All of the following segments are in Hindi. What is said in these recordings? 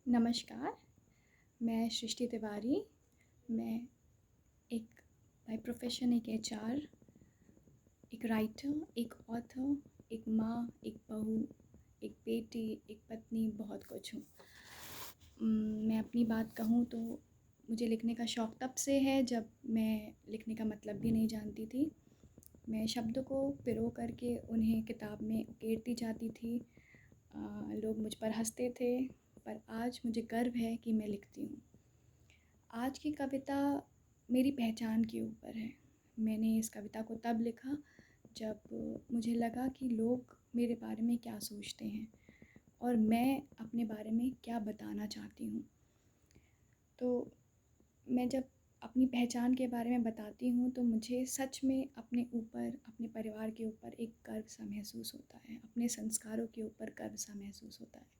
नमस्कार, मैं सृष्टि तिवारी। मैं एक बाय प्रोफ़ेशन एक एचआर, एक राइटर, एक ऑथर, एक माँ, एक बहू, एक बेटी, एक पत्नी, बहुत कुछ हूँ। मैं अपनी बात कहूँ तो मुझे लिखने का शौक़ तब से है जब मैं लिखने का मतलब भी नहीं जानती थी। मैं शब्दों को पिरो करके उन्हें किताब में उकेरती जाती थी। लोग मुझ पर हँसते थे, पर आज मुझे गर्व है कि मैं लिखती हूँ। आज की कविता मेरी पहचान के ऊपर है। मैंने इस कविता को तब लिखा जब मुझे लगा कि लोग मेरे बारे में क्या सोचते हैं और मैं अपने बारे में क्या बताना चाहती हूँ। तो मैं जब अपनी पहचान के बारे में बताती हूँ तो मुझे सच में अपने ऊपर, अपने परिवार के ऊपर एक गर्व सा महसूस होता है, अपने संस्कारों के ऊपर गर्व सा महसूस होता है।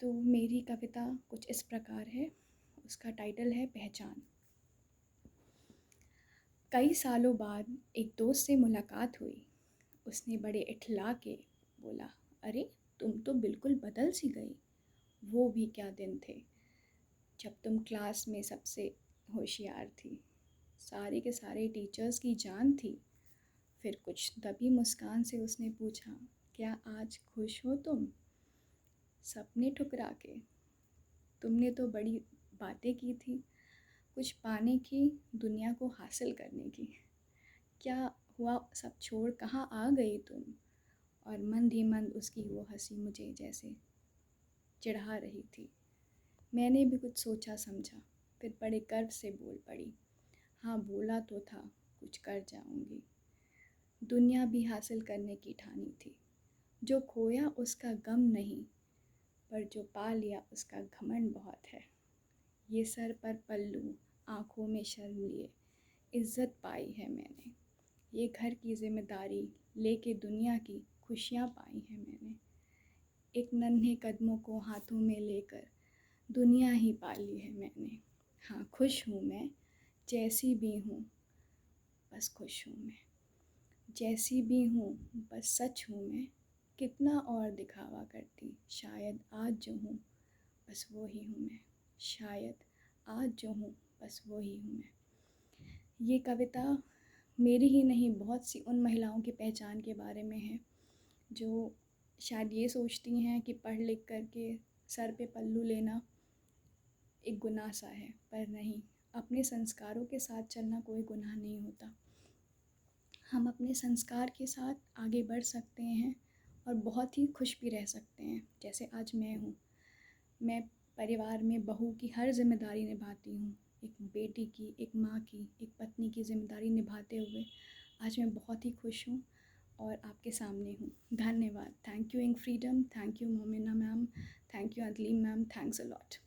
तो मेरी कविता कुछ इस प्रकार है। उसका टाइटल है पहचान। कई सालों बाद एक दोस्त से मुलाकात हुई। उसने बड़े इठला के बोला, अरे तुम तो बिल्कुल बदल सी गई। वो भी क्या दिन थे जब तुम क्लास में सबसे होशियार थी, सारे के सारे टीचर्स की जान थी। फिर कुछ दबी मुस्कान से उसने पूछा, क्या आज खुश हो तुम? सपने ठुकरा के तुमने तो बड़ी बातें की थी, कुछ पाने की, दुनिया को हासिल करने की। क्या हुआ सब छोड़ कहाँ आ गई तुम? और मंद ही मंद उसकी वो हंसी मुझे जैसे चिढ़ा रही थी। मैंने भी कुछ सोचा समझा, फिर बड़े गर्व से बोल पड़ी, हाँ बोला तो था कुछ कर जाऊंगी। दुनिया भी हासिल करने की ठानी थी। जो खोया उसका गम नहीं, पर जो पा लिया उसका घमंड बहुत है। ये सर पर पल्लू, आँखों में शर्म लिए इज़्ज़त पाई है मैंने। ये घर की ज़िम्मेदारी लेके दुनिया की खुशियाँ पाई हैं मैंने। एक नन्हे कदमों को हाथों में लेकर दुनिया ही पाली है मैंने। हाँ खुश हूँ मैं, जैसी भी हूँ, बस खुश हूँ मैं। जैसी भी हूँ बस सच हूँ मैं। कितना और दिखावा करती, शायद आज जो हूँ बस वो ही हूँ मैं। शायद आज जो हूँ बस वो ही हूँ मैं। ये कविता मेरी ही नहीं, बहुत सी उन महिलाओं की पहचान के बारे में है जो शायद ये सोचती हैं कि पढ़ लिख करके सर पे पल्लू लेना एक गुनाह सा है, पर नहीं, अपने संस्कारों के साथ चलना कोई गुनाह नहीं होता। हम अपने संस्कार के साथ आगे बढ़ सकते हैं और बहुत ही खुश भी रह सकते हैं। जैसे आज मैं हूँ, मैं परिवार में बहू की हर जिम्मेदारी निभाती हूँ। एक बेटी की, एक माँ की, एक पत्नी की जिम्मेदारी निभाते हुए आज मैं बहुत ही खुश हूँ और आपके सामने हूँ। धन्यवाद। Thank you ink freedom, thank you Momina ma'am, thank you Adleem ma'am, thanks a lot.